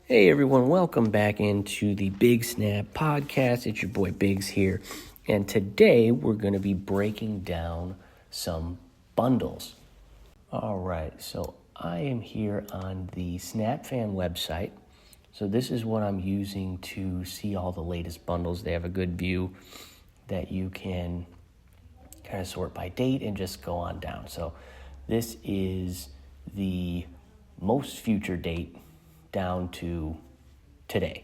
Hey everyone, welcome back into the Big Snap podcast. It's your boy Biggs here, and today we're going to be breaking down some bundles. All right, so I am here on the SnapFan website. So this is what I'm using to see all the latest bundles. They have a good view that you can kind of sort by date and just go on down. So this is the most future date down to today.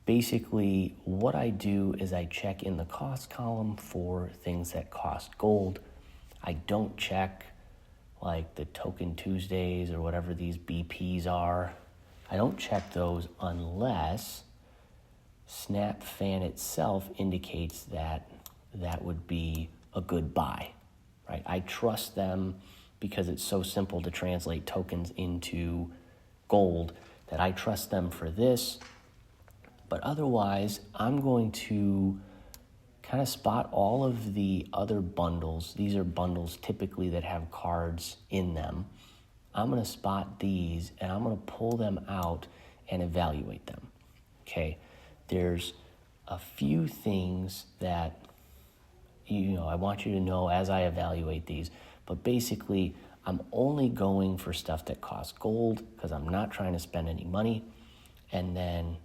Basically, what I do is I check in the cost column for things that cost gold. I don't check like the Token Tuesdays or whatever these BPs are. I don't check those unless SnapFan itself indicates that that would be a good buy, right? I trust them because it's so simple to translate tokens into gold that I trust them for this. But otherwise, I'm going to kind of spot all of the other bundles. These are bundles typically that have cards in them. I'm going to spot these and I'm going to pull them out and evaluate them. Okay, there's a few things that I want you to know as I evaluate these, but basically I'm only going for stuff that costs gold because I'm not trying to spend any money, and then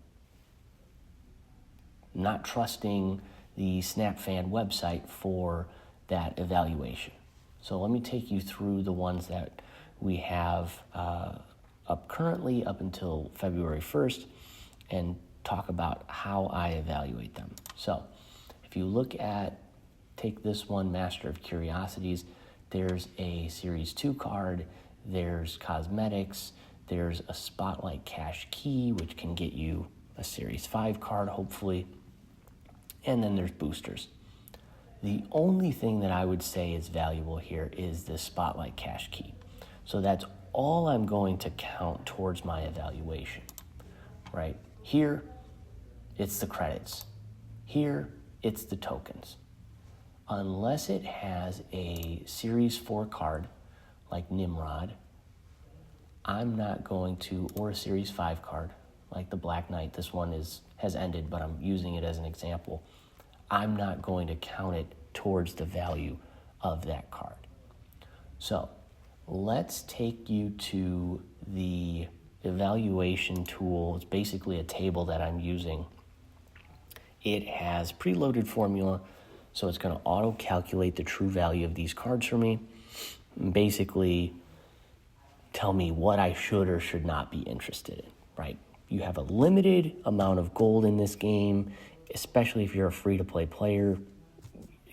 not trusting the SnapFan website for that evaluation. So let me take you through the ones that we have up currently up until February 1st and talk about how I evaluate them. So if you take this one, Master of Curiosities, there's a Series 2 card, there's cosmetics, there's a Spotlight Cash Key, which can get you a Series 5 card, hopefully, and then there's boosters. The only thing that I would say is valuable here is the Spotlight Cash Key. So that's all I'm going to count towards my evaluation, right? Here, it's the credits. Here, it's the tokens. Unless it has a Series 4 card, like Nimrod, I'm not going to, or a Series 5 card, like the Black Knight. This one has ended, but I'm using it as an example. I'm not going to count it towards the value of that card. So let's take you to the evaluation tool. It's basically a table that I'm using. It has preloaded formula, so it's going to auto-calculate the true value of these cards for me, and basically tell me what I should or should not be interested in, right? You have a limited amount of gold in this game, especially if you're a free-to-play player.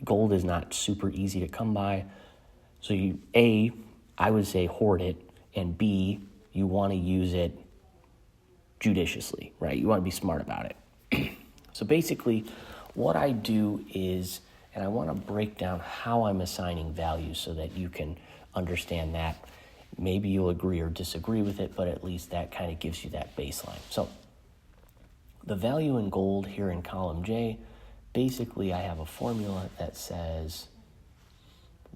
Gold is not super easy to come by. So I would say hoard it, and B, you want to use it judiciously, right? You want to be smart about it. So basically, what I do is, and I want to break down how I'm assigning values so that you can understand that. Maybe you'll agree or disagree with it, but at least that kind of gives you that baseline. So the value in gold here in column J, basically I have a formula that says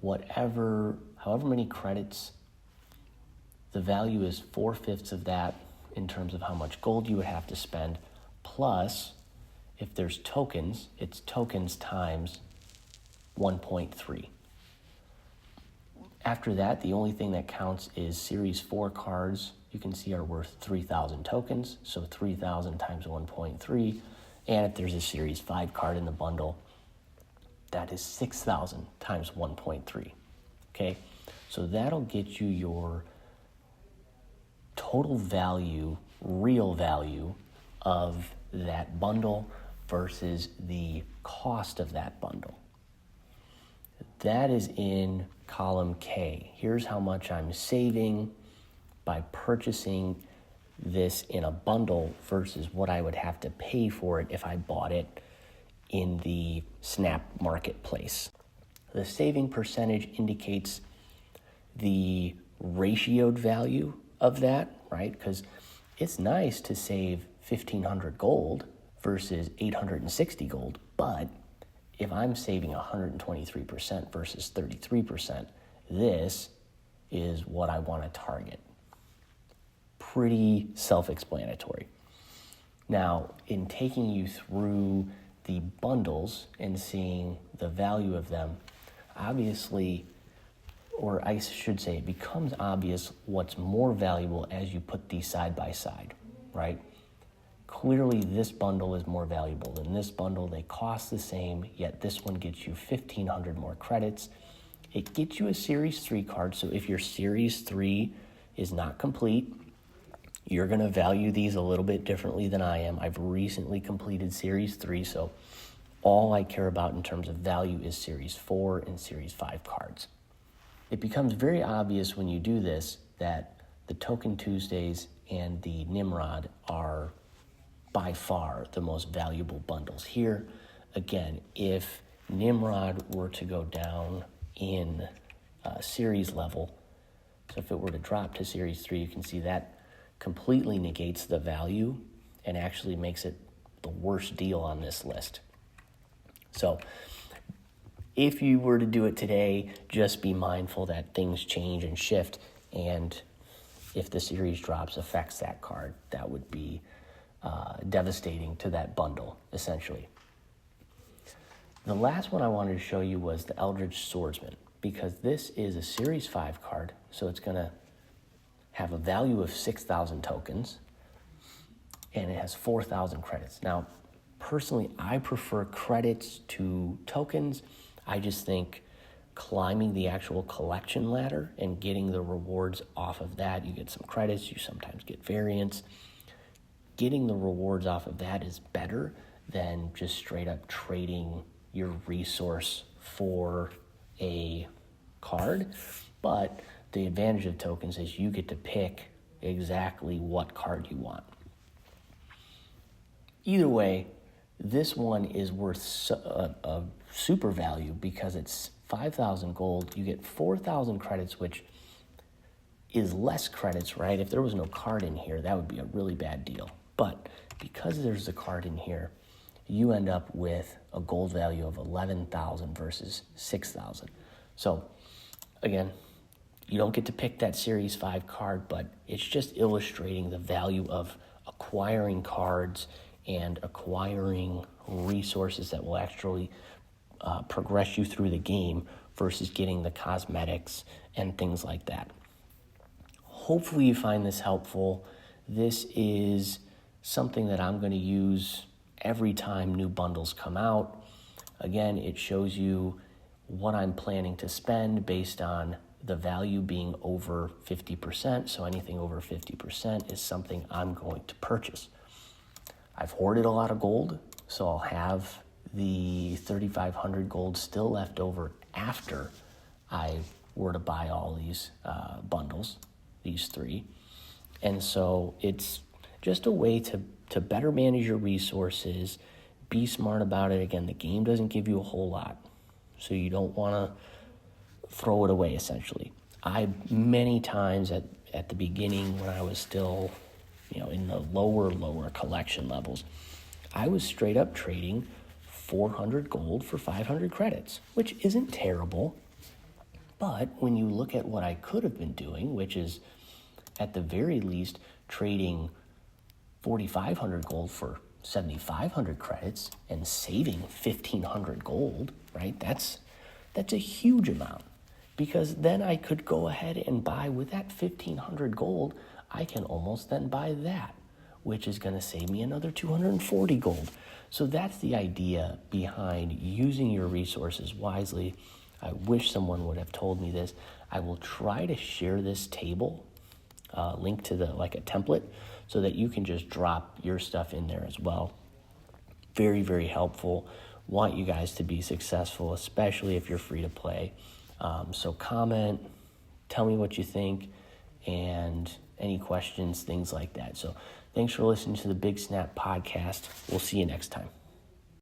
however many credits, the value is 4/5 of that in terms of how much gold you would have to spend, plus if there's tokens, it's tokens times 1.3. After that, the only thing that counts is Series 4 cards. You can see are worth 3,000 tokens, so 3,000 times 1.3. And if there's a Series 5 card in the bundle, that is 6,000 times 1.3. Okay, so that'll get you your total value, real value of that bundle versus the cost of that bundle. That is in column K. Here's how much I'm saving by purchasing this in a bundle versus what I would have to pay for it if I bought it in the Snap marketplace. The saving percentage indicates the ratioed value of that, right? Because it's nice to save 1,500 gold versus 860 gold, but if I'm saving 123% versus 33%, this is what I want to target. pretty self-explanatory. Now, in taking you through the bundles and seeing the value of them, obviously, or I should say, it becomes obvious what's more valuable as you put these side by side, right? Clearly, this bundle is more valuable than this bundle. They cost the same, yet this one gets you 1,500 more credits. It gets you a Series 3 card, so if your Series 3 is not complete, you're going to value these a little bit differently than I am. I've recently completed Series 3, so all I care about in terms of value is Series 4 and Series 5 cards. It becomes very obvious when you do this that the Token Tuesdays and the Nimrod are by far the most valuable bundles here. Again, if Nimrod were to go down in series level, so if it were to drop to Series 3, you can see that completely negates the value and actually makes it the worst deal on this list. So if you were to do it today, just be mindful that things change and shift, and if the series drops affects that card, that would be devastating to that bundle, essentially. The last one I wanted to show you was the Eldritch Swordsman, because this is a Series 5 card, so it's going to have a value of 6,000 tokens, and it has 4,000 credits. Now, personally, I prefer credits to tokens. I just think climbing the actual collection ladder and getting the rewards off of that, you get some credits, you sometimes get variants. Getting the rewards off of that is better than just straight up trading your resource for a card. But the advantage of tokens is you get to pick exactly what card you want. Either way, this one is worth a super value because it's 5,000 gold. You get 4,000 credits, which is less credits, right? If there was no card in here, that would be a really bad deal. But because there's a card in here, you end up with a gold value of 11,000 versus 6,000. So again, you don't get to pick that Series 5 card, but it's just illustrating the value of acquiring cards and acquiring resources that will actually progress you through the game versus getting the cosmetics and things like that. Hopefully you find this helpful. This is something that I'm going to use every time new bundles come out. Again, it shows you what I'm planning to spend based on the value being over 50%. So anything over 50% is something I'm going to purchase. I've hoarded a lot of gold, so I'll have the 3,500 gold still left over after I were to buy all these bundles, these three. And so it's just a way to better manage your resources, be smart about it. Again, the game doesn't give you a whole lot, so you don't want to throw it away, essentially. I, many times at the beginning when I was still, in the lower collection levels, I was straight up trading 400 gold for 500 credits, which isn't terrible. But when you look at what I could have been doing, which is at the very least trading 4,500 gold for 7,500 credits and saving 1,500 gold, right? That's a huge amount, because then I could go ahead and buy with that 1,500 gold. I can almost then buy that, which is going to save me another 240 gold. So that's the idea behind using your resources wisely. I wish someone would have told me this. I will try to share this table, link to a template, so that you can just drop your stuff in there as well. Very, very helpful. Want you guys to be successful, especially if you're free to play. So comment, tell me what you think, and any questions, things like that. So thanks for listening to the Big Snap podcast. We'll see you next time.